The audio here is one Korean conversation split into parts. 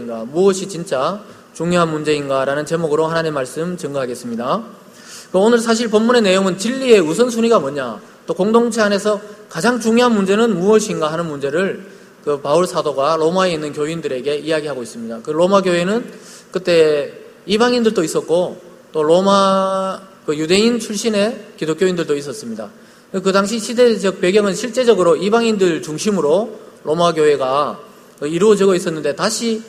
무엇이 진짜 중요한 문제인가라는 제목으로 하나님의 말씀 증거하겠습니다. 오늘 사실 본문의 내용은 진리의 우선순위가 뭐냐, 또 공동체 안에서 가장 중요한 문제는 무엇인가 하는 문제를 바울 사도가 로마에 있는 교인들에게 이야기하고 있습니다. 그 로마 교회는 그때 이방인들도 있었고 또 로마 유대인 출신의 기독교인들도 있었습니다. 그 당시 시대적 배경은 실제적으로 이방인들 중심으로 로마 교회가 이루어지고 있었는데, 다시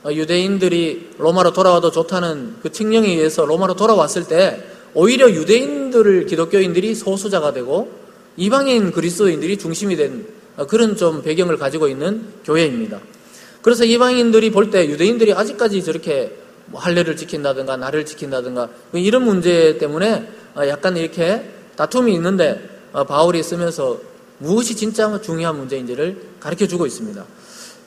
유대인들이 로마로 돌아와도 좋다는 그 칙령에 의해서 로마로 돌아왔을 때 오히려 유대인들을 기독교인들이 소수자가 되고 이방인 그리스도인들이 중심이 된 그런 좀 배경을 가지고 있는 교회입니다. 그래서 이방인들이 볼 때 유대인들이 아직까지 저렇게 할례를 지킨다든가 날을 지킨다든가 이런 문제 때문에 약간 이렇게 다툼이 있는데, 바울이 쓰면서 무엇이 진짜 중요한 문제인지를 가르쳐주고 있습니다.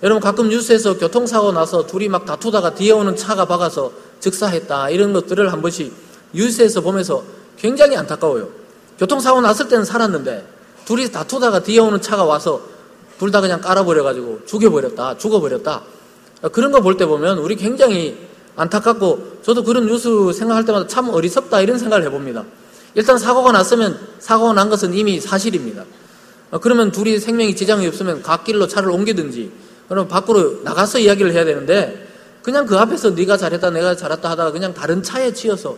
여러분, 가끔 뉴스에서 교통사고 나서 둘이 막 다투다가 뒤에 오는 차가 박아서 즉사했다, 이런 것들을 한 번씩 뉴스에서 보면서 굉장히 안타까워요. 교통사고 났을 때는 살았는데 둘이 다투다가 뒤에 오는 차가 와서 둘 다 그냥 깔아버려가지고 죽어버렸다. 그런 거 볼 때 보면 우리 굉장히 안타깝고, 저도 그런 뉴스 생각할 때마다 참 어리석다, 이런 생각을 해봅니다. 일단 사고가 났으면 사고가 난 것은 이미 사실입니다. 그러면 둘이 생명이 지장이 없으면 갓길로 차를 옮기든지, 그럼 밖으로 나가서 이야기를 해야 되는데, 그냥 그 앞에서 네가 잘했다 내가 잘했다 하다가 그냥 다른 차에 치여서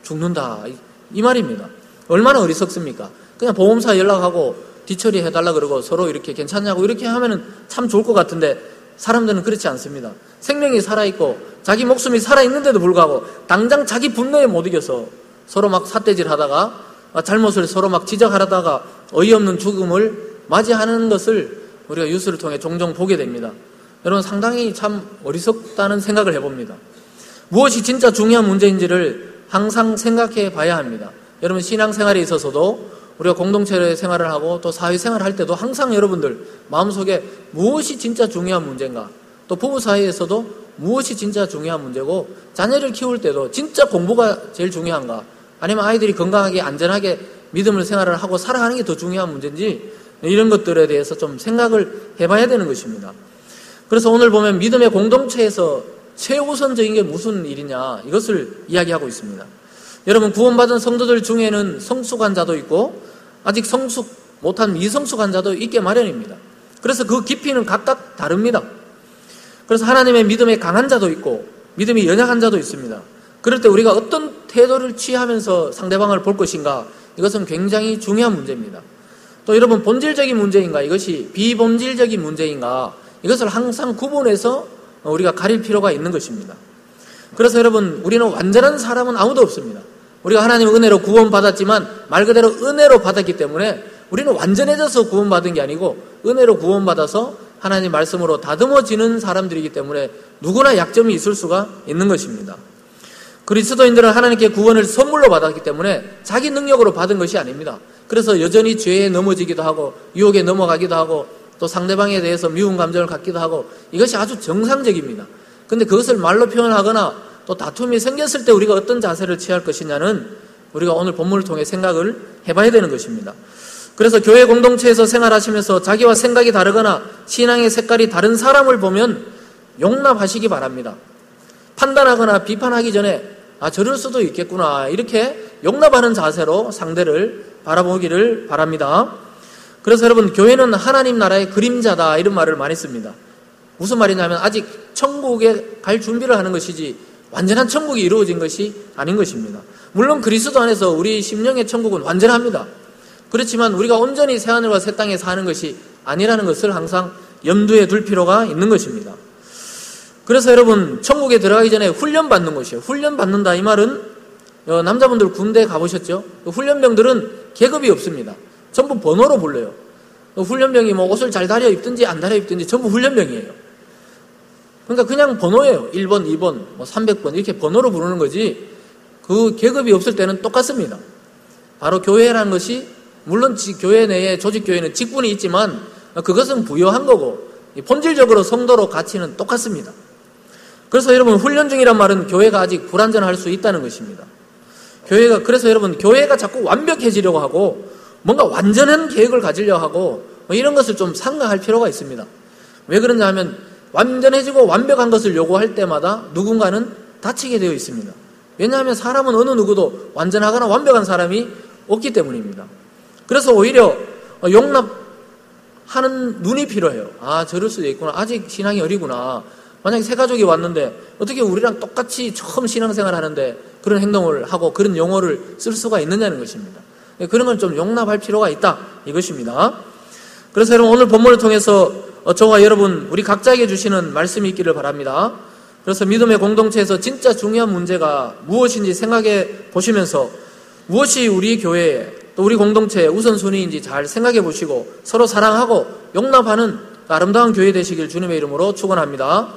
죽는다, 이 말입니다. 얼마나 어리석습니까? 그냥 보험사 연락하고 뒤처리 해달라 그러고 서로 이렇게 괜찮냐고 이렇게 하면은 참 좋을 것 같은데, 사람들은 그렇지 않습니다. 생명이 살아있고 자기 목숨이 살아있는데도 불구하고 당장 자기 분노에 못 이겨서 서로 막 삿대질 하다가 잘못을 서로 막 지적하다가 어이없는 죽음을 맞이하는 것을 우리가 뉴스를 통해 종종 보게 됩니다. 여러분, 상당히 참 어리석다는 생각을 해봅니다. 무엇이 진짜 중요한 문제인지를 항상 생각해 봐야 합니다. 여러분, 신앙생활에 있어서도 우리가 공동체 생활을 하고 또 사회생활을 할 때도 항상 여러분들 마음속에 무엇이 진짜 중요한 문제인가, 또 부부 사이에서도 무엇이 진짜 중요한 문제고, 자녀를 키울 때도 진짜 공부가 제일 중요한가, 아니면 아이들이 건강하게 안전하게 믿음을 생활을 하고 살아가는 게 더 중요한 문제인지, 이런 것들에 대해서 좀 생각을 해봐야 되는 것입니다. 그래서 오늘 보면 믿음의 공동체에서 최우선적인 게 무슨 일이냐, 이것을 이야기하고 있습니다. 여러분, 구원받은 성도들 중에는 성숙한 자도 있고 아직 성숙 못한 미성숙한 자도 있게 마련입니다. 그래서 그 깊이는 각각 다릅니다. 그래서 하나님의 믿음에 강한 자도 있고 믿음이 연약한 자도 있습니다. 그럴 때 우리가 어떤 태도를 취하면서 상대방을 볼 것인가, 이것은 굉장히 중요한 문제입니다. 또 여러분, 본질적인 문제인가, 이것이 비본질적인 문제인가, 이것을 항상 구분해서 우리가 가릴 필요가 있는 것입니다. 그래서 여러분, 우리는 완전한 사람은 아무도 없습니다. 우리가 하나님의 은혜로 구원받았지만 말 그대로 은혜로 받았기 때문에 우리는 완전해져서 구원받은 게 아니고 은혜로 구원받아서 하나님 말씀으로 다듬어지는 사람들이기 때문에 누구나 약점이 있을 수가 있는 것입니다. 그리스도인들은 하나님께 구원을 선물로 받았기 때문에 자기 능력으로 받은 것이 아닙니다. 그래서 여전히 죄에 넘어지기도 하고 유혹에 넘어가기도 하고 또 상대방에 대해서 미운 감정을 갖기도 하고, 이것이 아주 정상적입니다. 근데 그것을 말로 표현하거나 또 다툼이 생겼을 때 우리가 어떤 자세를 취할 것이냐는 우리가 오늘 본문을 통해 생각을 해봐야 되는 것입니다. 그래서 교회 공동체에서 생활하시면서 자기와 생각이 다르거나 신앙의 색깔이 다른 사람을 보면 용납하시기 바랍니다. 판단하거나 비판하기 전에 저럴 수도 있겠구나, 이렇게 용납하는 자세로 상대를 바라보기를 바랍니다. 그래서 여러분, 교회는 하나님 나라의 그림자다, 이런 말을 많이 씁니다. 무슨 말이냐면 아직 천국에 갈 준비를 하는 것이지 완전한 천국이 이루어진 것이 아닌 것입니다. 물론 그리스도 안에서 우리 심령의 천국은 완전합니다. 그렇지만 우리가 온전히 새하늘과 새 땅에 사는 것이 아니라는 것을 항상 염두에 둘 필요가 있는 것입니다. 그래서 여러분, 천국에 들어가기 전에 훈련받는 것이에요. 훈련받는다, 이 말은 남자분들 군대 가보셨죠? 훈련병들은 계급이 없습니다. 전부 번호로 불러요. 훈련병이 뭐 옷을 잘 다려 입든지 안 다려 입든지 전부 훈련병이에요. 그러니까 그냥 번호예요. 1번, 2번, 300번 이렇게 번호로 부르는 거지, 그 계급이 없을 때는 똑같습니다. 바로 교회라는 것이, 물론 교회 내에 조직교회는 직분이 있지만 그것은 부여한 거고 본질적으로 성도로 가치는 똑같습니다. 그래서 여러분, 훈련 중이란 말은 교회가 아직 불완전할 수 있다는 것입니다. 그래서 여러분, 교회가 자꾸 완벽해지려고 하고 뭔가 완전한 계획을 가지려고 하고 이런 것을 좀 상가할 필요가 있습니다. 왜 그러냐 하면 완전해지고 완벽한 것을 요구할 때마다 누군가는 다치게 되어 있습니다. 왜냐하면 사람은 어느 누구도 완전하거나 완벽한 사람이 없기 때문입니다. 그래서 오히려 용납하는 눈이 필요해요. 아, 저럴 수도 있구나. 아직 신앙이 어리구나. 만약에 새 가족이 왔는데 어떻게 우리랑 똑같이 처음 신앙생활 하는데 그런 행동을 하고 그런 용어를 쓸 수가 있느냐는 것입니다. 그런 건 좀 용납할 필요가 있다, 이것입니다. 그래서 여러분, 오늘 본문을 통해서 저와 여러분, 우리 각자에게 주시는 말씀이 있기를 바랍니다. 그래서 믿음의 공동체에서 진짜 중요한 문제가 무엇인지 생각해 보시면서 무엇이 우리 교회에 또 우리 공동체의 우선순위인지 잘 생각해 보시고 서로 사랑하고 용납하는 아름다운 교회 되시길 주님의 이름으로 축원합니다.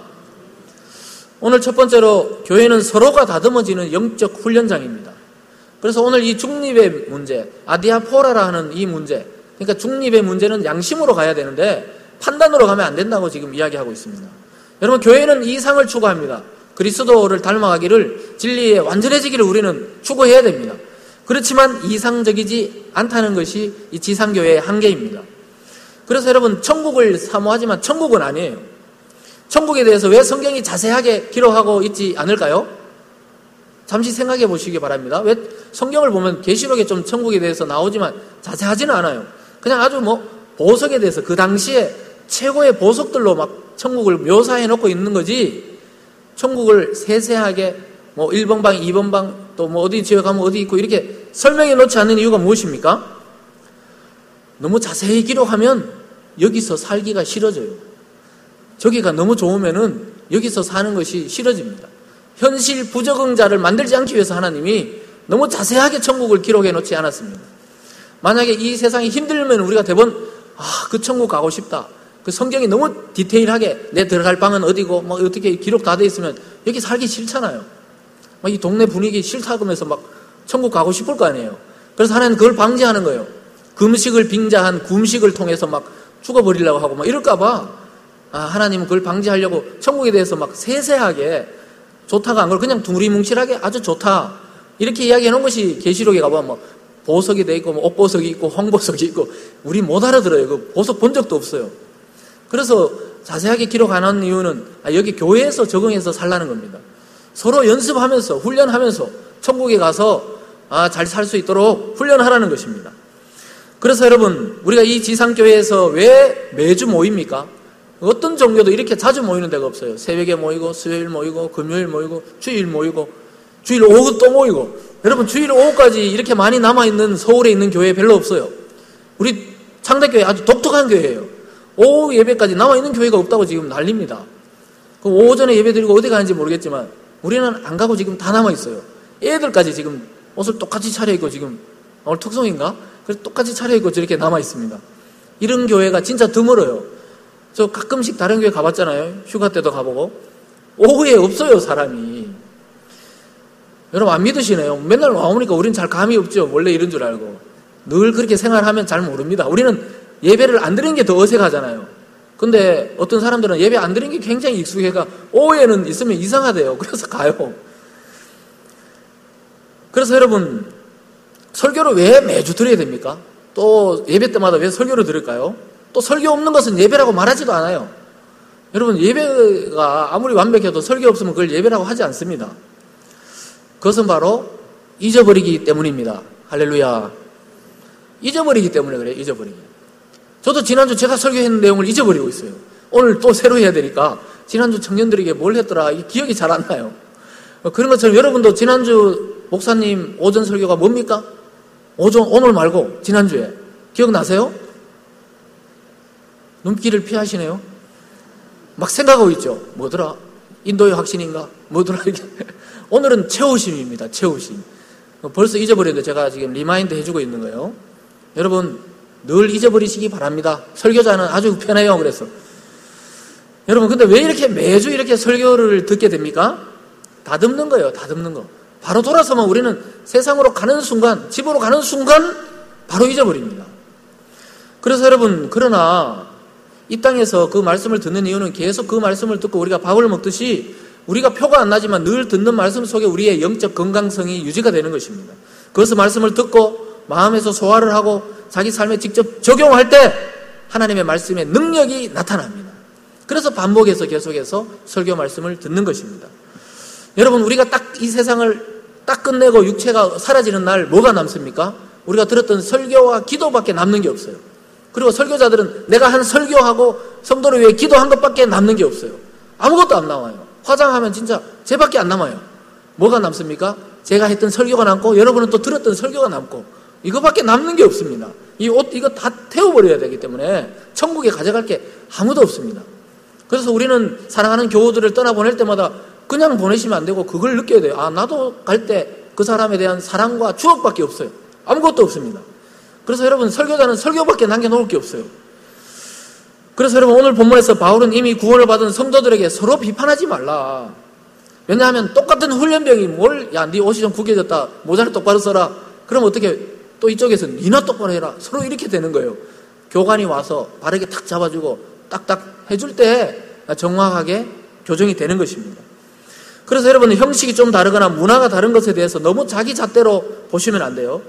오늘 첫 번째로, 교회는 서로가 다듬어지는 영적 훈련장입니다. 그래서 오늘 이 중립의 문제, 아디아포라라 하는 이 문제, 그러니까 중립의 문제는 양심으로 가야 되는데 판단으로 가면 안 된다고 지금 이야기하고 있습니다. 여러분, 교회는 이상을 추구합니다. 그리스도를 닮아가기를, 진리에 완전해지기를 우리는 추구해야 됩니다. 그렇지만 이상적이지 않다는 것이 이 지상교회의 한계입니다. 그래서 여러분, 천국을 사모하지만 천국은 아니에요. 천국에 대해서 왜 성경이 자세하게 기록하고 있지 않을까요? 잠시 생각해 보시기 바랍니다. 왜 성경을 보면 계시록에 좀 천국에 대해서 나오지만 자세하지는 않아요. 그냥 아주 보석에 대해서 그 당시에 최고의 보석들로 막 천국을 묘사해 놓고 있는 거지, 천국을 세세하게 1번 방, 2번 방, 또 어디 지역 가면 어디 있고 이렇게 설명해 놓지 않는 이유가 무엇입니까? 너무 자세히 기록하면 여기서 살기가 싫어져요. 저기가 너무 좋으면은 여기서 사는 것이 싫어집니다. 현실 부적응자를 만들지 않기 위해서 하나님이 너무 자세하게 천국을 기록해 놓지 않았습니다. 만약에 이 세상이 힘들면 우리가 대부분 그 천국 가고 싶다, 그 성경이 너무 디테일하게 내 들어갈 방은 어디고 어떻게 기록 다 돼 있으면 여기 살기 싫잖아요. 이 동네 분위기 싫다고 하면서 천국 가고 싶을 거 아니에요. 그래서 하나님은 그걸 방지하는 거예요. 금식을 빙자한 금식을 통해서 죽어버리려고 하고 이럴까 봐 하나님은 그걸 방지하려고 천국에 대해서 세세하게, 좋다가 안 그러고 그냥 두리뭉실하게 아주 좋다 이렇게 이야기해 놓은 것이 계시록에 가보면 보석이 돼 있고 옥보석이 있고 황보석이 있고 우리 못 알아들어요. 그 보석 본 적도 없어요. 그래서 자세하게 기록 안 하는 이유는 여기 교회에서 적응해서 살라는 겁니다. 서로 연습하면서 훈련하면서 천국에 가서 잘 살 수 있도록 훈련하라는 것입니다. 그래서 여러분, 우리가 이 지상교회에서 왜 매주 모입니까? 어떤 종교도 이렇게 자주 모이는 데가 없어요. 새벽에 모이고 수요일 모이고 금요일 모이고 주일 모이고 주일 오후 또 모이고. 여러분, 주일 오후까지 이렇게 많이 남아있는 서울에 있는 교회 별로 없어요. 우리 창대교회 아주 독특한 교회예요. 오후 예배까지 남아있는 교회가 없다고 지금 난립니다. 그 오전에 예배 드리고 어디 가는지 모르겠지만 우리는 안 가고 지금 다 남아있어요. 애들까지 지금 옷을 똑같이 차려입고, 지금 오늘 특송인가? 그래서 똑같이 차려입고 저렇게 남아있습니다. 이런 교회가 진짜 드물어요. 저 가끔씩 다른 교회 가봤잖아요. 휴가 때도 가보고. 오후에 없어요, 사람이. 여러분 안 믿으시네요. 맨날 와오니까 우린 잘 감이 없죠. 원래 이런 줄 알고. 늘 그렇게 생활하면 잘 모릅니다. 우리는 예배를 안 드리는 게 더 어색하잖아요. 근데 어떤 사람들은 예배 안 드리는 게 굉장히 익숙해가 오후에는 있으면 이상하대요. 그래서 가요. 그래서 여러분, 설교를 왜 매주 드려야 됩니까? 또 예배 때마다 왜 설교를 들을까요? 또 설교 없는 것은 예배라고 말하지도 않아요. 여러분, 예배가 아무리 완벽해도 설교 없으면 그걸 예배라고 하지 않습니다. 그것은 바로 잊어버리기 때문입니다. 할렐루야. 잊어버리기 때문에 그래요. 잊어버리기. 저도 지난주 제가 설교했는 내용을 잊어버리고 있어요. 오늘 또 새로 해야 되니까 지난주 청년들에게 뭘 했더라 기억이 잘 안 나요. 그런 것처럼 여러분도 지난주 목사님 오전 설교가 뭡니까? 오늘 말고 지난주에 기억나세요? 눈길을 피하시네요. 막 생각하고 있죠. 뭐더라? 인도의 확신인가? 뭐더라? 이게. 오늘은 채우심입니다. 채우심. 벌써 잊어버렸는데 제가 지금 리마인드 해주고 있는 거예요. 여러분, 늘 잊어버리시기 바랍니다. 설교자는 아주 편해요. 그래서 여러분, 근데 왜 이렇게 매주 이렇게 설교를 듣게 됩니까? 다듬는 거예요. 다듬는 거. 바로 돌아서면 우리는 세상으로 가는 순간, 집으로 가는 순간 바로 잊어버립니다. 그래서 여러분, 그러나 이 땅에서 그 말씀을 듣는 이유는 계속 그 말씀을 듣고 우리가 밥을 먹듯이 우리가 표가 안 나지만 늘 듣는 말씀 속에 우리의 영적 건강성이 유지가 되는 것입니다. 그것을 말씀을 듣고 마음에서 소화를 하고 자기 삶에 직접 적용할 때 하나님의 말씀의 능력이 나타납니다. 그래서 반복해서 계속해서 설교 말씀을 듣는 것입니다. 여러분, 우리가 딱 이 세상을 딱 끝내고 육체가 사라지는 날 뭐가 남습니까? 우리가 들었던 설교와 기도밖에 남는 게 없어요. 그리고 설교자들은 내가 한 설교하고 성도를 위해 기도한 것밖에 남는 게 없어요. 아무것도 안 나와요. 화장하면 진짜 쟤밖에 안 남아요. 뭐가 남습니까? 제가 했던 설교가 남고 여러분은 또 들었던 설교가 남고 이거밖에 남는 게 없습니다. 이 옷 이거 다 태워버려야 되기 때문에 천국에 가져갈 게 아무도 없습니다. 그래서 우리는 사랑하는 교우들을 떠나보낼 때마다 그냥 보내시면 안 되고 그걸 느껴야 돼요. 아, 나도 갈 때 그 사람에 대한 사랑과 추억밖에 없어요. 아무것도 없습니다. 그래서 여러분, 설교자는 설교밖에 남겨놓을 게 없어요. 그래서 여러분, 오늘 본문에서 바울은 이미 구원을 받은 성도들에게 서로 비판하지 말라. 왜냐하면 똑같은 훈련병이 야, 네 옷이 좀 구겨졌다, 모자를 똑바로 써라. 그럼 어떻게 또 이쪽에서 니나 똑바로 해라. 서로 이렇게 되는 거예요. 교관이 와서 바르게 탁 잡아주고 딱딱 해줄 때 정확하게 교정이 되는 것입니다. 그래서 여러분, 형식이 좀 다르거나 문화가 다른 것에 대해서 너무 자기 잣대로 보시면 안 돼요.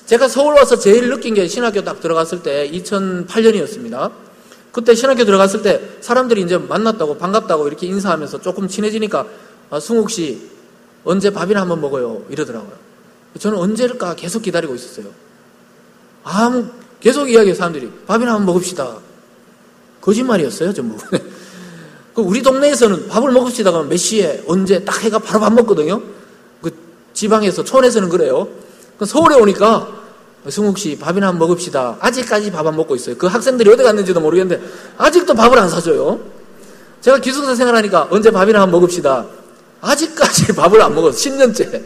제가 서울 와서 제일 느낀 게 신학교 딱 들어갔을 때 2008년이었습니다. 그때 신학교 들어갔을 때 사람들이 이제 만났다고 반갑다고 이렇게 인사하면서 조금 친해지니까 승욱 씨 언제 밥이나 한번 먹어요 이러더라고요. 저는 언제일까 계속 기다리고 있었어요. 계속 이야기해요. 사람들이 밥이나 한번 먹읍시다. 거짓말이었어요 전부. 우리 동네에서는 밥을 먹읍시다 그러면 몇 시에 언제 딱 해가 바로 밥 먹거든요. 그 지방에서 촌에서는 그래요. 서울에 오니까 승욱 씨 밥이나 한번 먹읍시다. 아직까지 밥 안 먹고 있어요. 그 학생들이 어디 갔는지도 모르겠는데 아직도 밥을 안 사줘요. 제가 기숙사 생활하니까 언제 밥이나 한번 먹읍시다. 아직까지 밥을 안 먹어요. 10년째.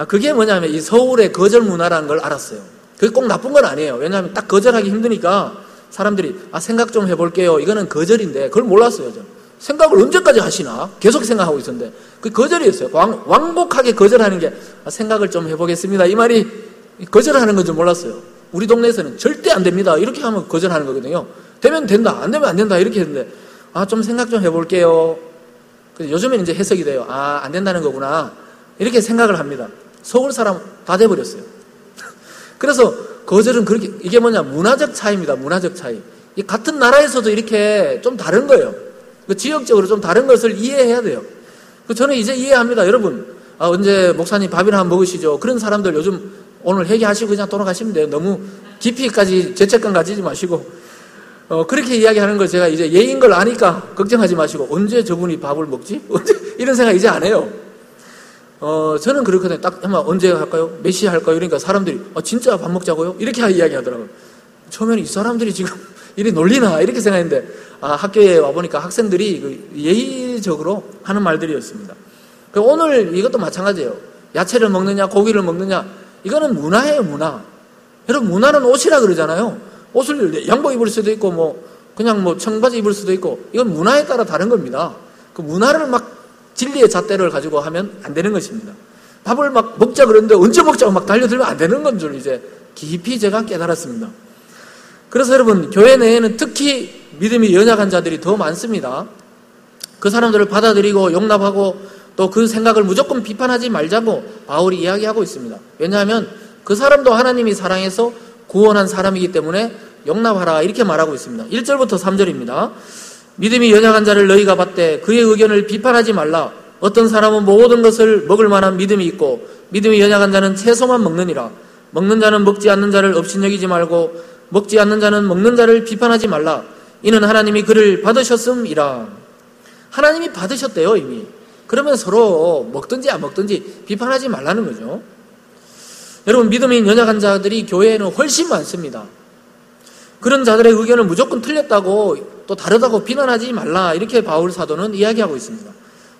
그게 뭐냐면 이 서울의 거절 문화라는 걸 알았어요. 그게 꼭 나쁜 건 아니에요. 왜냐하면 딱 거절하기 힘드니까 사람들이 생각 좀 해볼게요. 이거는 거절인데 그걸 몰랐어요. 저. 생각을 언제까지 하시나? 계속 생각하고 있었는데 그 거절이었어요. 완곡하게 거절하는 게 생각을 좀 해보겠습니다. 이 말이 거절하는 건 줄 몰랐어요. 우리 동네에서는 절대 안 됩니다. 이렇게 하면 거절하는 거거든요. 되면 된다, 안 되면 안 된다 이렇게 했는데 좀 생각 좀 해볼게요. 요즘에는 이제 해석이 돼요. 안 된다는 거구나 이렇게 생각을 합니다. 서울 사람 다 돼버렸어요. 그래서 거절은 그렇게 이게 뭐냐 문화적 차이입니다. 문화적 차이. 같은 나라에서도 이렇게 좀 다른 거예요. 지역적으로 좀 다른 것을 이해해야 돼요. 저는 이제 이해합니다. 여러분 언제 목사님 밥이나 한번 먹으시죠. 그런 사람들 요즘 오늘 회개하시고 그냥 돌아가시면 돼요. 너무 깊이까지 죄책감 가지지 마시고 그렇게 이야기하는 걸 제가 이제 예인 걸 아니까 걱정하지 마시고 언제 저분이 밥을 먹지? 언제 이런 생각 이제 안 해요. 저는 그렇거든요. 딱 한번 언제 할까요? 몇 시에 할까요? 이러니까 사람들이 진짜 밥 먹자고요? 이렇게 이야기하더라고요. 처음에는 이 사람들이 지금 이리 놀리나 이렇게 생각했는데 학교에 와보니까 학생들이 예의적으로 하는 말들이었습니다. 오늘 이것도 마찬가지예요. 야채를 먹느냐 고기를 먹느냐 이거는 문화예요. 문화. 여러분 문화는 옷이라 그러잖아요. 옷을 양복 입을 수도 있고 그냥 청바지 입을 수도 있고 이건 문화에 따라 다른 겁니다. 그 문화를 막 진리의 잣대를 가지고 하면 안 되는 것입니다. 밥을 막 먹자 그러는데 언제 먹자고 막 달려들면 안 되는 건 줄 이제 깊이 제가 깨달았습니다. 그래서 여러분 교회 내에는 특히 믿음이 연약한 자들이 더 많습니다. 그 사람들을 받아들이고 용납하고 또 그 생각을 무조건 비판하지 말자고 바울이 이야기하고 있습니다. 왜냐하면 그 사람도 하나님이 사랑해서 구원한 사람이기 때문에 용납하라 이렇게 말하고 있습니다. 1절부터 3절입니다. 믿음이 연약한 자를 너희가 받되 그의 의견을 비판하지 말라. 어떤 사람은 모든 것을 먹을 만한 믿음이 있고 믿음이 연약한 자는 채소만 먹느니라. 먹는 자는 먹지 않는 자를 업신여기지 말고 먹지 않는 자는 먹는 자를 비판하지 말라. 이는 하나님이 그를 받으셨음이라. 하나님이 받으셨대요 이미. 그러면 서로 먹든지 안 먹든지 비판하지 말라는 거죠. 여러분 믿음이 연약한 자들이 교회에는 훨씬 많습니다. 그런 자들의 의견을 무조건 틀렸다고 또 다르다고 비난하지 말라 이렇게 바울 사도는 이야기하고 있습니다.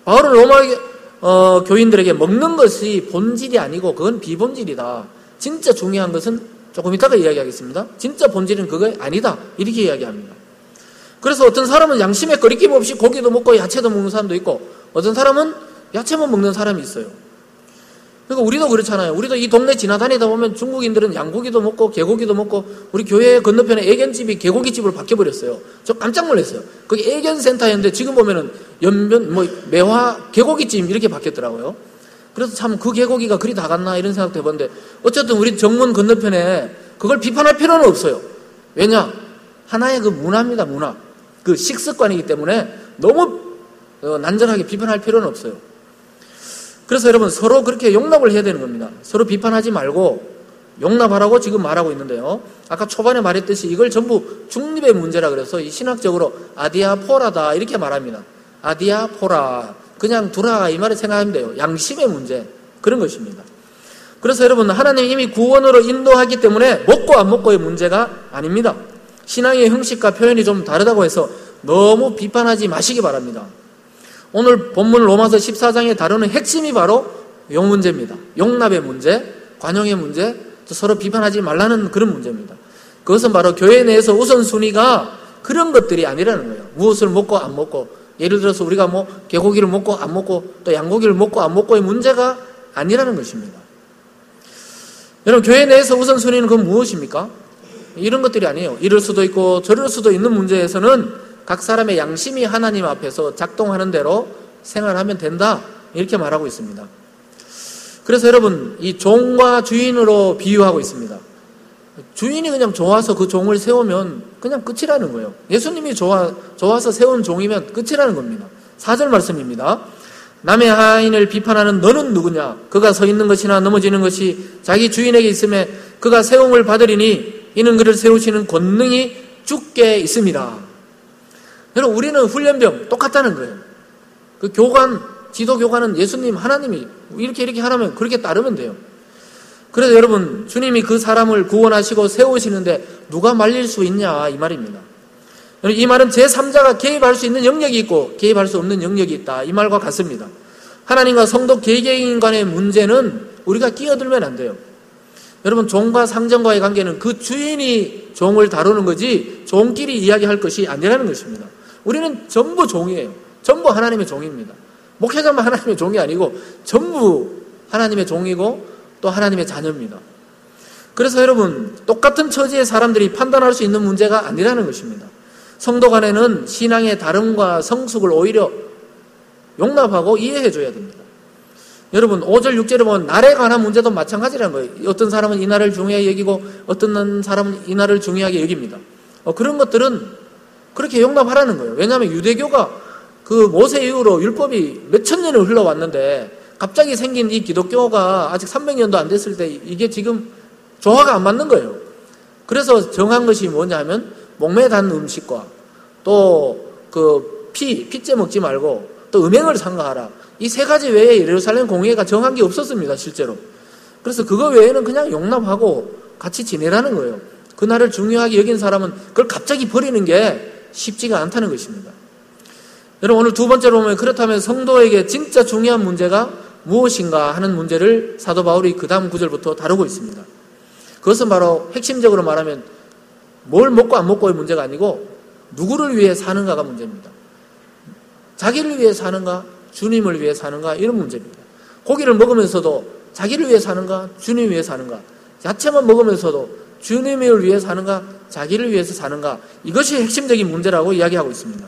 바울은 로마 교인들에게 먹는 것이 본질이 아니고 그건 비본질이다. 진짜 중요한 것은 조금 이따가 이야기하겠습니다. 진짜 본질은 그거 아니다 이렇게 이야기합니다. 그래서 어떤 사람은 양심에 거리낌 없이 고기도 먹고 야채도 먹는 사람도 있고 어떤 사람은 야채만 먹는 사람이 있어요. 그러니까 우리도 그렇잖아요. 우리도 이 동네 지나다니다 보면 중국인들은 양고기도 먹고 개고기도 먹고 우리 교회 건너편에 애견집이 개고기집으로 바뀌어버렸어요. 저 깜짝 놀랐어요. 거기 애견센터였는데 지금 보면은 연변 매화 개고기집 이렇게 바뀌었더라고요. 그래서 참 그 개고기가 그리 다 갔나 이런 생각도 해봤는데 어쨌든 우리 정문 건너편에 그걸 비판할 필요는 없어요. 왜냐? 하나의 그 문화입니다. 문화. 그 식습관이기 때문에 너무 난절하게 비판할 필요는 없어요. 그래서 여러분 서로 그렇게 용납을 해야 되는 겁니다. 서로 비판하지 말고 용납하라고 지금 말하고 있는데요. 아까 초반에 말했듯이 이걸 전부 중립의 문제라 그래서 이 신학적으로 아디아포라다 이렇게 말합니다. 아디아포라, 그냥 두라 이 말을 생각하면 돼요. 양심의 문제, 그런 것입니다. 그래서 여러분 하나님이 이미 구원으로 인도하기 때문에 먹고 안 먹고의 문제가 아닙니다. 신앙의 형식과 표현이 좀 다르다고 해서 너무 비판하지 마시기 바랍니다. 오늘 본문 로마서 14장에 다루는 핵심이 바로 이 문제입니다. 용납의 문제, 관용의 문제, 서로 비판하지 말라는 그런 문제입니다. 그것은 바로 교회 내에서 우선순위가 그런 것들이 아니라는 거예요. 무엇을 먹고 안 먹고, 예를 들어서 우리가 개고기를 먹고 안 먹고 또 양고기를 먹고 안 먹고의 문제가 아니라는 것입니다. 여러분 교회 내에서 우선순위는 그건 무엇입니까? 이런 것들이 아니에요. 이럴 수도 있고 저럴 수도 있는 문제에서는 각 사람의 양심이 하나님 앞에서 작동하는 대로 생활하면 된다, 이렇게 말하고 있습니다. 그래서 여러분 이 종과 주인으로 비유하고 있습니다. 주인이 그냥 좋아서 그 종을 세우면 그냥 끝이라는 거예요. 예수님이 좋아서 세운 종이면 끝이라는 겁니다. 4절 말씀입니다. 남의 하인을 비판하는 너는 누구냐? 그가 서 있는 것이나 넘어지는 것이 자기 주인에게 있음에 그가 세움을 받으리니 이는 그를 세우시는 권능이 주께 있습니다. 여러분 우리는 훈련병 똑같다는 거예요. 그 교관, 지도 교관은 예수님, 하나님이 이렇게 하라면 그렇게 따르면 돼요. 그래서 여러분 주님이 그 사람을 구원하시고 세우시는데 누가 말릴 수 있냐 이 말입니다. 이 말은 제3자가 개입할 수 있는 영역이 있고 개입할 수 없는 영역이 있다, 이 말과 같습니다. 하나님과 성도 개개인 간의 문제는 우리가 끼어들면 안 돼요. 여러분 종과 상전과의 관계는 그 주인이 종을 다루는 거지 종끼리 이야기할 것이 아니라는 것입니다. 우리는 전부 종이에요. 전부 하나님의 종입니다. 목회자만 하나님의 종이 아니고 전부 하나님의 종이고 또 하나님의 자녀입니다. 그래서 여러분 똑같은 처지의 사람들이 판단할 수 있는 문제가 아니라는 것입니다. 성도 간에는 신앙의 다름과 성숙을 오히려 용납하고 이해해 줘야 됩니다. 여러분 5절 6절에 보면 날에 관한 문제도 마찬가지라는 거예요. 어떤 사람은 이 날을 중요하게 여기고 어떤 사람은 이 날을 중요하게 여깁니다. 그런 것들은 그렇게 용납하라는 거예요. 왜냐하면 유대교가 그 모세 이후로 율법이 몇천 년을 흘러왔는데 갑자기 생긴 이 기독교가 아직 300년도 안 됐을 때 이게 지금 조화가 안 맞는 거예요. 그래서 정한 것이 뭐냐 하면 목매에 단 음식과 또 그 피째 먹지 말고 또 음행을 삼가하라, 이 세 가지 외에 예루살렘 공회가 정한 게 없었습니다, 실제로. 그래서 그거 외에는 그냥 용납하고 같이 지내라는 거예요. 그날을 중요하게 여긴 사람은 그걸 갑자기 버리는 게 쉽지가 않다는 것입니다. 여러분 오늘 두 번째로 보면 그렇다면 성도에게 진짜 중요한 문제가 무엇인가 하는 문제를 사도 바울이 그 다음 구절부터 다루고 있습니다. 그것은 바로 핵심적으로 말하면 뭘 먹고 안 먹고의 문제가 아니고 누구를 위해 사는가가 문제입니다. 자기를 위해 사는가, 주님을 위해 사는가, 이런 문제입니다. 고기를 먹으면서도 자기를 위해 사는가, 주님을 위해 사는가, 야채만 먹으면서도 주님을 위해 사는가, 자기를 위해서 사는가, 이것이 핵심적인 문제라고 이야기하고 있습니다.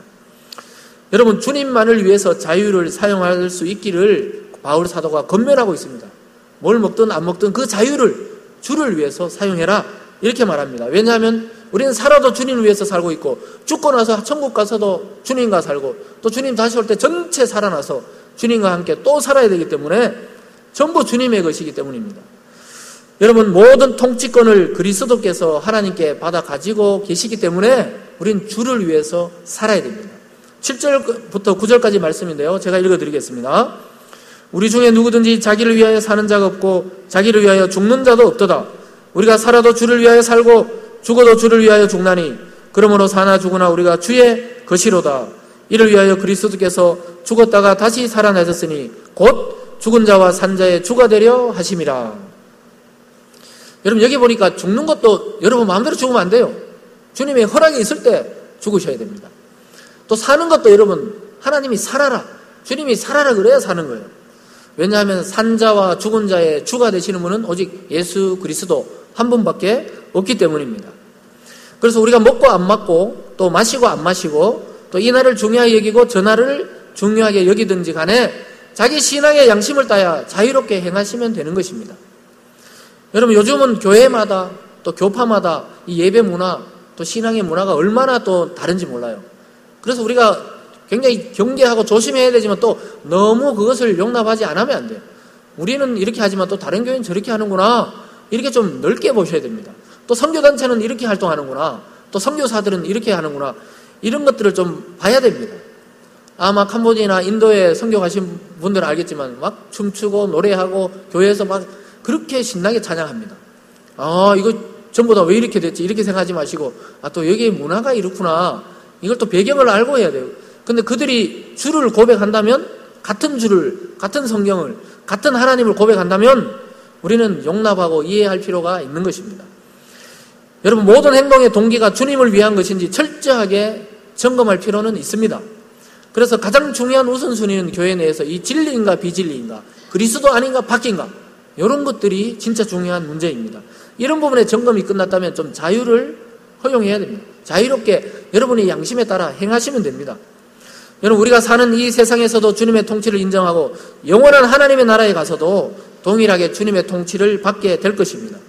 여러분 주님만을 위해서 자유를 사용할 수 있기를 바울 사도가 권면하고 있습니다. 뭘 먹든 안 먹든 그 자유를 주를 위해서 사용해라, 이렇게 말합니다. 왜냐하면 우리는 살아도 주님을 위해서 살고 있고 죽고 나서 천국 가서도 주님과 살고 또 주님 다시 올 때 전체 살아나서 주님과 함께 또 살아야 되기 때문에 전부 주님의 것이기 때문입니다. 여러분 모든 통치권을 그리스도께서 하나님께 받아 가지고 계시기 때문에 우리는 주를 위해서 살아야 됩니다. 7절부터 9절까지 말씀인데요, 제가 읽어드리겠습니다. 우리 중에 누구든지 자기를 위하여 사는 자가 없고 자기를 위하여 죽는 자도 없도다. 우리가 살아도 주를 위하여 살고 죽어도 주를 위하여 죽나니 그러므로 사나 죽으나 우리가 주의 것이로다. 이를 위하여 그리스도께서 죽었다가 다시 살아나셨으니 곧 죽은 자와 산 자의 주가 되려 하심이라. 여러분 여기 보니까 죽는 것도 여러분 마음대로 죽으면 안 돼요. 주님의 허락이 있을 때 죽으셔야 됩니다. 또 사는 것도 여러분 하나님이 살아라, 주님이 살아라 그래야 사는 거예요. 왜냐하면 산 자와 죽은 자의 주가 되시는 분은 오직 예수 그리스도 한 분밖에 없기 때문입니다. 그래서 우리가 먹고 안 먹고 또 마시고 안 마시고 또 이 날을 중요하게 여기고 저 날을 중요하게 여기든지 간에 자기 신앙의 양심을 따야 자유롭게 행하시면 되는 것입니다. 여러분 요즘은 교회마다 또 교파마다 이 예배 문화 또 신앙의 문화가 얼마나 또 다른지 몰라요. 그래서 우리가 굉장히 경계하고 조심해야 되지만 또 너무 그것을 용납하지 않으면 안 돼요. 우리는 이렇게 하지만 또 다른 교회는 저렇게 하는구나. 이렇게 좀 넓게 보셔야 됩니다. 또 선교단체는 이렇게 활동하는구나. 또 선교사들은 이렇게 하는구나. 이런 것들을 좀 봐야 됩니다. 아마 캄보디아나 인도에 선교 가신 분들은 알겠지만 막 춤추고 노래하고 교회에서 막 그렇게 신나게 찬양합니다. 이거 전부 다 왜 이렇게 됐지? 이렇게 생각하지 마시고 또 여기의 문화가 이렇구나. 이걸 또 배경을 알고 해야 돼요. 근데 그들이 주를 고백한다면 같은 주를, 같은 성경을, 같은 하나님을 고백한다면 우리는 용납하고 이해할 필요가 있는 것입니다. 여러분, 모든 행동의 동기가 주님을 위한 것인지 철저하게 점검할 필요는 있습니다. 그래서 가장 중요한 우선순위는 교회 내에서 이 진리인가 비진리인가, 그리스도 아닌가 바뀐가, 이런 것들이 진짜 중요한 문제입니다. 이런 부분에 점검이 끝났다면 좀 자유를 허용해야 됩니다. 자유롭게 여러분의 양심에 따라 행하시면 됩니다. 여러분, 우리가 사는 이 세상에서도 주님의 통치를 인정하고 영원한 하나님의 나라에 가서도 동일하게 주님의 통치를 받게 될 것입니다.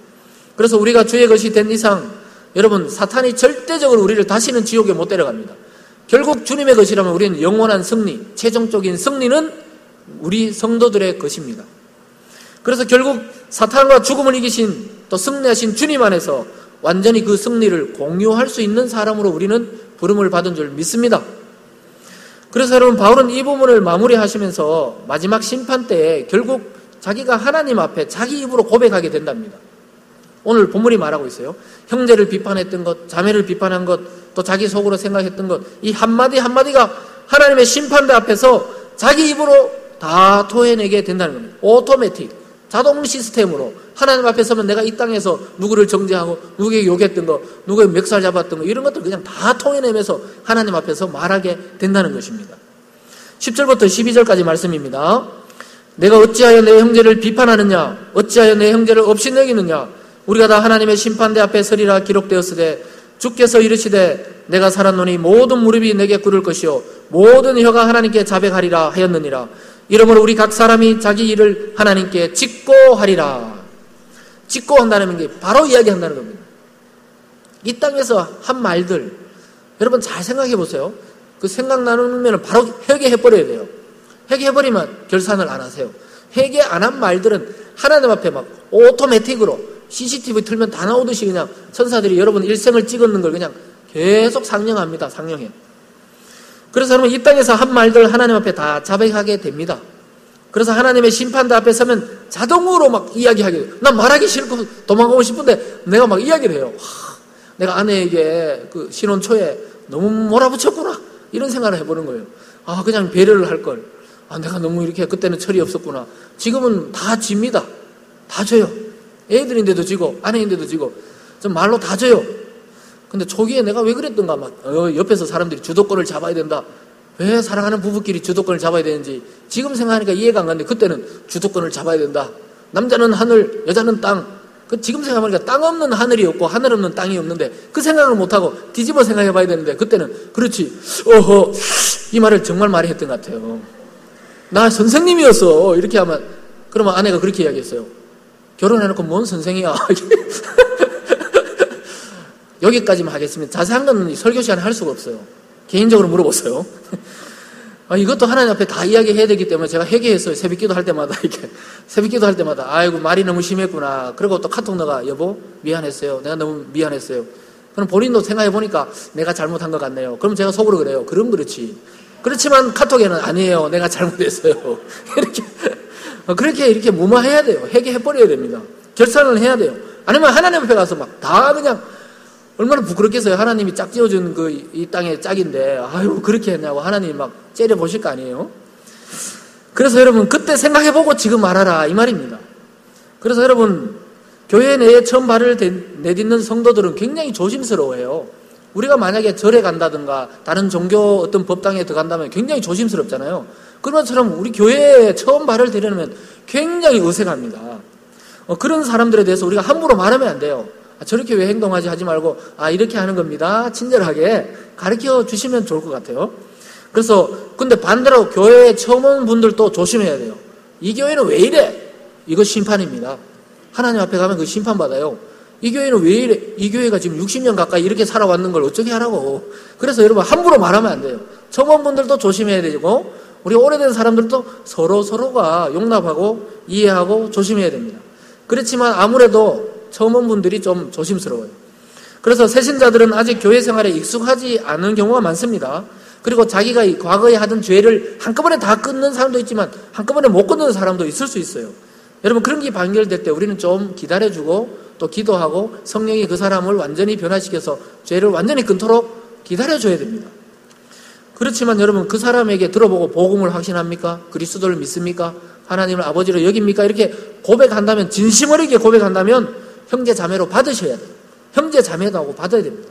그래서 우리가 주의 것이 된 이상 여러분, 사탄이 절대적으로 우리를 다시는 지옥에 못 데려갑니다. 결국 주님의 것이라면 우리는 영원한 승리, 최종적인 승리는 우리 성도들의 것입니다. 그래서 결국 사탄과 죽음을 이기신 또 승리하신 주님 안에서 완전히 그 승리를 공유할 수 있는 사람으로 우리는 부름을 받은 줄 믿습니다. 그래서 여러분, 바울은 이 부분을 마무리하시면서 마지막 심판 때에 결국 자기가 하나님 앞에 자기 입으로 고백하게 된답니다. 오늘 본문이 말하고 있어요. 형제를 비판했던 것, 자매를 비판한 것, 또 자기 속으로 생각했던 것, 이 한마디 한마디가 하나님의 심판대 앞에서 자기 입으로 다 토해내게 된다는 겁니다. 오토매틱, 자동 시스템으로 하나님 앞에 서면 내가 이 땅에서 누구를 정죄하고 누구에게 욕했던 거, 누구에게 멱살 잡았던 거, 이런 것들 그냥 다 토해내면서 하나님 앞에서 말하게 된다는 것입니다. 10절부터 12절까지 말씀입니다. 내가 어찌하여 내 형제를 비판하느냐? 어찌하여 내 형제를 업신여기느냐? 우리가 다 하나님의 심판대 앞에 서리라 기록되었으되 주께서 이르시되 내가 살았노니 모든 무릎이 내게 꿇을 것이요 모든 혀가 하나님께 자백하리라 하였느니라. 이러므로 우리 각 사람이 자기 일을 하나님께 직고하리라. 직고한다는 게 바로 이야기한다는 겁니다. 이 땅에서 한 말들 여러분 잘 생각해 보세요. 그 생각 나누면 바로 회개해버려야 돼요. 회개해버리면 결산을 안 하세요. 회개 안 한 말들은 하나님 앞에 막 오토매틱으로 CCTV 틀면 다 나오듯이 그냥 천사들이 여러분 일생을 찍었는 걸 그냥 계속 상영합니다. 상영해. 그래서 여러분 이 땅에서 한 말들 하나님 앞에 다 자백하게 됩니다. 그래서 하나님의 심판대 앞에 서면 자동으로 막 이야기하게 돼요. 난 말하기 싫고 도망가고 싶은데 내가 막 이야기를 해요. 내가 아내에게 그 신혼 초에 너무 몰아붙였구나 이런 생각을 해보는 거예요. 그냥 배려를 할 걸. 내가 너무 이렇게 그때는 철이 없었구나. 지금은 다 집니다. 다 져요. 애들인데도 지고 아내인데도 지고 좀 말로 다 져요. 근데 초기에 내가 왜 그랬던가 막 옆에서 사람들이 주도권을 잡아야 된다. 왜 사랑하는 부부끼리 주도권을 잡아야 되는지 지금 생각하니까 이해가 안 가는데 그때는 주도권을 잡아야 된다. 남자는 하늘, 여자는 땅. 지금 생각하니까 땅 없는 하늘이 없고 하늘 없는 땅이 없는데 그 생각을 못하고 뒤집어 생각해 봐야 되는데 그때는 그렇지. 이 말을 정말 많이 했던 것 같아요. 나 선생님이었어. 이렇게 하면 그러면 아내가 그렇게 이야기했어요. 결혼해놓고 뭔 선생이야. 여기까지만 하겠습니다. 자세한 건 설교 시간에 할 수가 없어요. 개인적으로 물어보세요. 이것도 하나님 앞에 다 이야기해야 되기 때문에 제가 회개했어요. 새벽기도 할 때마다 이렇게 새벽기도 할 때마다 아이고 말이 너무 심했구나. 그리고 또 카톡 나가 여보 미안했어요. 내가 너무 미안했어요. 그럼 본인도 생각해 보니까 내가 잘못한 것 같네요. 그럼 제가 속으로 그래요. 그럼 그렇지. 그렇지만 카톡에는 아니에요. 내가 잘못했어요. 그렇게 이렇게 무마해야 돼요. 회개해버려야 됩니다. 결산을 해야 돼요. 아니면 하나님 앞에 가서 막 다 그냥 얼마나 부끄럽겠어요. 하나님이 짝 지어준 이 땅의 짝인데 아유 그렇게 했냐고 하나님이 막 째려보실 거 아니에요. 그래서 여러분 그때 생각해보고 지금 말하라 이 말입니다. 그래서 여러분 교회 내에 처음 발을 내딛는 성도들은 굉장히 조심스러워해요. 우리가 만약에 절에 간다든가 다른 종교 어떤 법당에 들어간다면 굉장히 조심스럽잖아요. 그런 것처럼 우리 교회에 처음 발을 들여놓으면 굉장히 어색합니다. 그런 사람들에 대해서 우리가 함부로 말하면 안 돼요. 저렇게 왜 행동하지 하지 말고 이렇게 하는 겁니다. 친절하게 가르쳐 주시면 좋을 것 같아요. 그래서 근데 반대로 교회에 처음 온 분들도 조심해야 돼요. 이 교회는 왜 이래? 이거 심판입니다. 하나님 앞에 가면 그 심판받아요. 이 교회는 왜 이래? 이 교회가 지금 60년 가까이 이렇게 살아왔는 걸 어떻게 하라고. 그래서 여러분 함부로 말하면 안 돼요. 청원분들도 조심해야 되고 우리 오래된 사람들도 서로가 용납하고 이해하고 조심해야 됩니다. 그렇지만 아무래도 청원분들이 좀 조심스러워요. 그래서 새신자들은 아직 교회 생활에 익숙하지 않은 경우가 많습니다. 그리고 자기가 과거에 하던 죄를 한꺼번에 다 끊는 사람도 있지만 한꺼번에 못 끊는 사람도 있을 수 있어요. 여러분 그런 게 반결될 때 우리는 좀 기다려주고 또 기도하고 성령이 그 사람을 완전히 변화시켜서 죄를 완전히 끊도록 기다려줘야 됩니다. 그렇지만 여러분 그 사람에게 들어보고 복음을 확신합니까? 그리스도를 믿습니까? 하나님을 아버지로 여깁니까? 이렇게 고백한다면 진심 어리게 고백한다면 형제 자매로 받으셔야 돼요. 형제 자매도 하고 받아야 됩니다.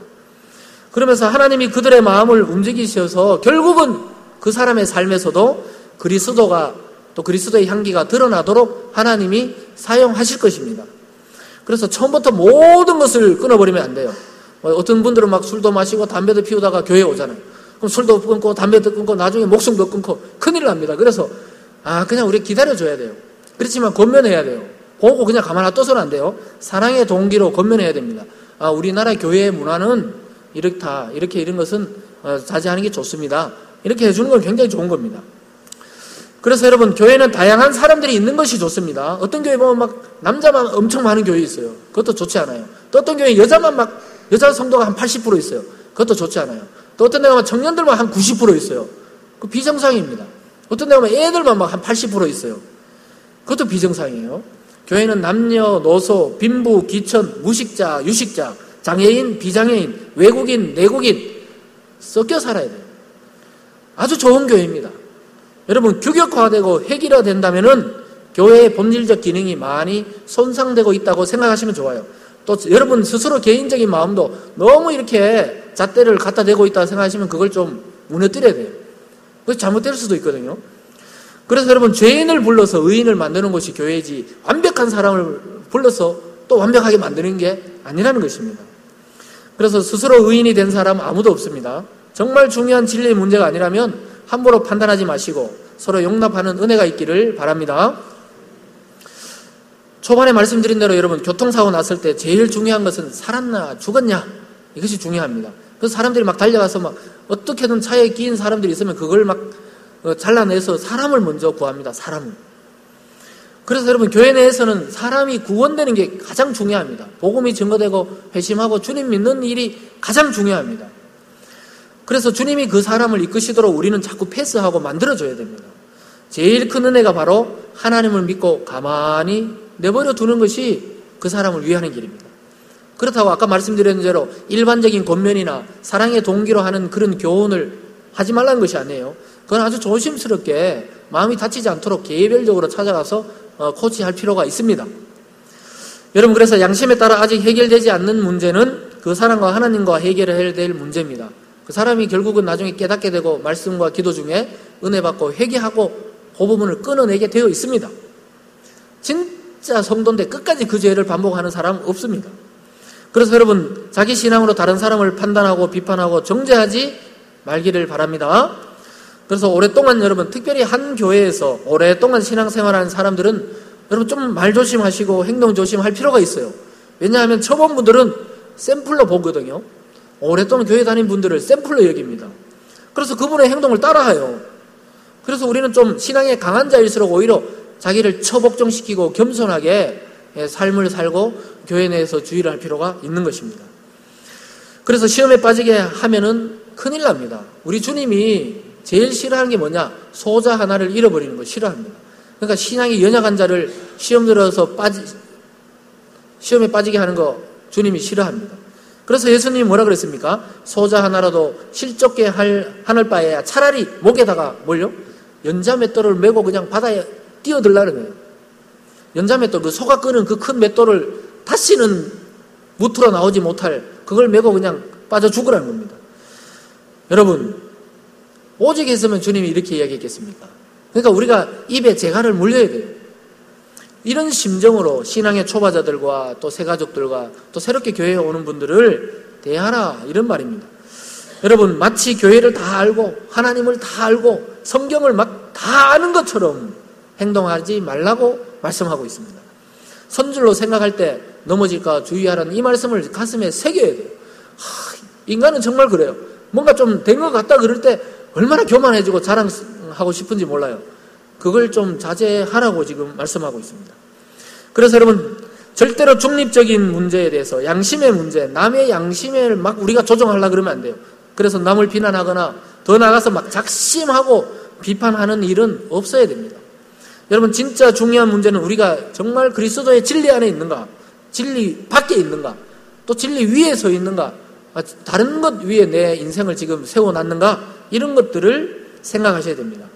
그러면서 하나님이 그들의 마음을 움직이셔서 결국은 그 사람의 삶에서도 그리스도가 또 그리스도의 향기가 드러나도록 하나님이 사용하실 것입니다. 그래서 처음부터 모든 것을 끊어버리면 안 돼요. 어떤 분들은 막 술도 마시고 담배도 피우다가 교회에 오잖아요. 그럼 술도 끊고 담배도 끊고 나중에 목숨도 끊고 큰일 납니다. 그래서 그냥 우리 기다려줘야 돼요. 그렇지만 권면해야 돼요. 보고 그냥 가만 놔둬서는 안 돼요. 사랑의 동기로 권면해야 됩니다. 우리나라 교회의 문화는 이렇다. 이렇게 이런 것은 자제하는 게 좋습니다. 이렇게 해주는 건 굉장히 좋은 겁니다. 그래서 여러분 교회는 다양한 사람들이 있는 것이 좋습니다. 어떤 교회 보면 막 남자만 엄청 많은 교회 있어요. 그것도 좋지 않아요. 또 어떤 교회 여자 성도가 한 80% 있어요. 그것도 좋지 않아요. 또 어떤 데 가면 청년들만 한 90% 있어요. 그 비정상입니다. 어떤 데 가면 애들만 막 한 80% 있어요. 그것도 비정상이에요. 교회는 남녀, 노소, 빈부, 기천, 무식자, 유식자, 장애인, 비장애인, 외국인, 내국인 섞여 살아야 돼요. 아주 좋은 교회입니다. 여러분 규격화되고 획일화된다면은 교회의 본질적 기능이 많이 손상되고 있다고 생각하시면 좋아요. 또 여러분 스스로 개인적인 마음도 너무 이렇게 잣대를 갖다 대고 있다고 생각하시면 그걸 좀 무너뜨려야 돼요. 그래서 잘못될 수도 있거든요. 그래서 여러분 죄인을 불러서 의인을 만드는 것이 교회이지 완벽한 사람을 불러서 또 완벽하게 만드는 게 아니라는 것입니다. 그래서 스스로 의인이 된 사람은 아무도 없습니다. 정말 중요한 진리의 문제가 아니라면 함부로 판단하지 마시고 서로 용납하는 은혜가 있기를 바랍니다. 초반에 말씀드린 대로 여러분 교통사고 났을 때 제일 중요한 것은 살았나 죽었냐 이것이 중요합니다. 그래서 사람들이 막 달려가서 막 어떻게든 차에 끼인 사람들이 있으면 그걸 막 잘라내서 사람을 먼저 구합니다. 사람을. 그래서 여러분 교회 내에서는 사람이 구원되는 게 가장 중요합니다. 복음이 증거되고 회심하고 주님 믿는 일이 가장 중요합니다. 그래서 주님이 그 사람을 이끄시도록 우리는 자꾸 패스하고 만들어줘야 됩니다. 제일 큰 은혜가 바로 하나님을 믿고 가만히 내버려 두는 것이 그 사람을 위하는 길입니다. 그렇다고 아까 말씀드린 대로 일반적인 권면이나 사랑의 동기로 하는 그런 교훈을 하지 말라는 것이 아니에요. 그건 아주 조심스럽게 마음이 다치지 않도록 개별적으로 찾아가서 코치할 필요가 있습니다. 여러분 그래서 양심에 따라 아직 해결되지 않는 문제는 그 사람과 하나님과 해결해야 될 문제입니다. 그 사람이 결국은 나중에 깨닫게 되고 말씀과 기도 중에 은혜 받고 회개하고 그 부분을 끊어내게 되어 있습니다. 진짜 성도인데 끝까지 그 죄를 반복하는 사람은 없습니다. 그래서 여러분 자기 신앙으로 다른 사람을 판단하고 비판하고 정죄하지 말기를 바랍니다. 그래서 오랫동안 여러분 특별히 한 교회에서 오랫동안 신앙생활하는 사람들은 여러분 좀 말 조심하시고 행동 조심할 필요가 있어요. 왜냐하면 초본분들은 샘플로 보거든요. 오랫동안 교회 다닌 분들을 샘플로 여깁니다. 그래서 그분의 행동을 따라해요. 그래서 우리는 좀 신앙에 강한 자일수록 오히려 자기를 처복종시키고 겸손하게 삶을 살고 교회 내에서 주의를 할 필요가 있는 것입니다. 그래서 시험에 빠지게 하면은 큰일 납니다. 우리 주님이 제일 싫어하는 게 뭐냐? 소자 하나를 잃어버리는 거 싫어합니다. 그러니까 신앙이 연약한 자를 시험 들어서 시험에 빠지게 하는 거 주님이 싫어합니다. 그래서 예수님이 뭐라 그랬습니까? 소자 하나라도 실족게 하늘 바에야 차라리 목에다가 뭘요? 연자 맷돌을 메고 그냥 바다에 뛰어들라는 거예요. 연자 맷돌, 그 소가 끄는 그 큰 맷돌을 다시는 무트로 나오지 못할 그걸 메고 그냥 빠져 죽으라는 겁니다. 여러분, 오직 했으면 주님이 이렇게 이야기했겠습니까? 그러니까 우리가 입에 재갈을 물려야 돼요. 이런 심정으로 신앙의 초보자들과 또 새가족들과 또 새롭게 교회에 오는 분들을 대하라 이런 말입니다. 여러분 마치 교회를 다 알고 하나님을 다 알고 성경을 막 다 아는 것처럼 행동하지 말라고 말씀하고 있습니다. 선줄로 생각할 때 넘어질까 주의하라는 이 말씀을 가슴에 새겨야 돼요. 인간은 정말 그래요. 뭔가 좀 된 것 같다 그럴 때 얼마나 교만해지고 자랑하고 싶은지 몰라요. 그걸 좀 자제하라고 지금 말씀하고 있습니다. 그래서 여러분, 절대로 중립적인 문제에 대해서, 양심의 문제, 남의 양심을 막 우리가 조정하려고 그러면 안 돼요. 그래서 남을 비난하거나 더 나아가서 막 작심하고 비판하는 일은 없어야 됩니다. 여러분, 진짜 중요한 문제는 우리가 정말 그리스도의 진리 안에 있는가, 진리 밖에 있는가, 또 진리 위에 서 있는가, 다른 것 위에 내 인생을 지금 세워놨는가, 이런 것들을 생각하셔야 됩니다.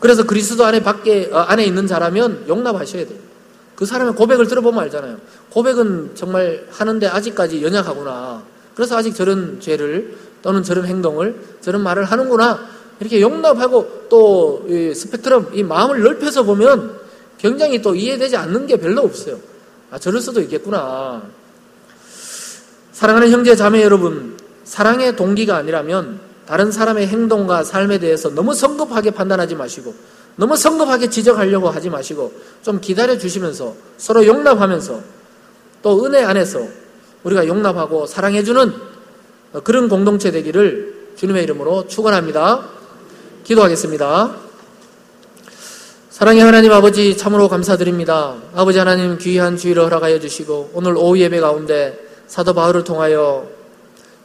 그래서 그리스도 안에 있는 자라면 용납하셔야 돼요. 그 사람의 고백을 들어보면 알잖아요. 고백은 정말 하는데 아직까지 연약하구나. 그래서 아직 저런 죄를 또는 저런 행동을, 저런 말을 하는구나. 이렇게 용납하고 또 이 스펙트럼, 이 마음을 넓혀서 보면 굉장히 또 이해되지 않는 게 별로 없어요. 저럴 수도 있겠구나. 사랑하는 형제 자매 여러분, 사랑의 동기가 아니라면 다른 사람의 행동과 삶에 대해서 너무 성급하게 판단하지 마시고, 너무 성급하게 지적하려고 하지 마시고, 좀 기다려 주시면서 서로 용납하면서 또 은혜 안에서 우리가 용납하고 사랑해주는 그런 공동체 되기를 주님의 이름으로 축원합니다. 기도하겠습니다. 사랑의 하나님 아버지, 참으로 감사드립니다. 아버지 하나님, 귀한 주일을 허락하여 주시고 오늘 오후 예배 가운데 사도 바울을 통하여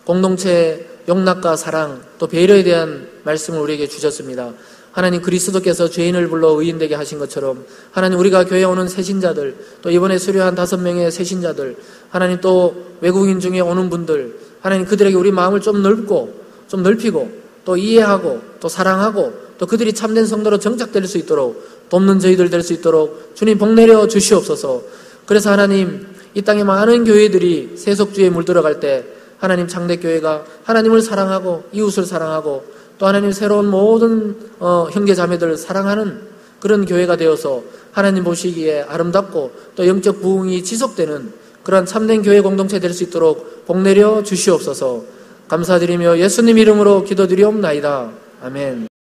공동체 용납과 사랑 또 배려에 대한 말씀을 우리에게 주셨습니다. 하나님, 그리스도께서 죄인을 불러 의인되게 하신 것처럼 하나님, 우리가 교회에 오는 새신자들, 또 이번에 수료한 5명의 새신자들, 하나님, 또 외국인 중에 오는 분들, 하나님, 그들에게 우리 마음을 좀 넓히고 또 이해하고 또 사랑하고 또 그들이 참된 성도로 정착될 수 있도록 돕는 저희들 될 수 있도록 주님 복내려 주시옵소서. 그래서 하나님, 이 땅에 많은 교회들이 세속주의에 물들어갈 때 하나님, 창대교회가 하나님을 사랑하고 이웃을 사랑하고 또 하나님, 새로운 모든 형제 자매들을 사랑하는 그런 교회가 되어서 하나님 보시기에 아름답고 또 영적 부흥이 지속되는 그러한 참된 교회 공동체 될 수 있도록 복내려 주시옵소서. 감사드리며 예수님 이름으로 기도드리옵나이다. 아멘.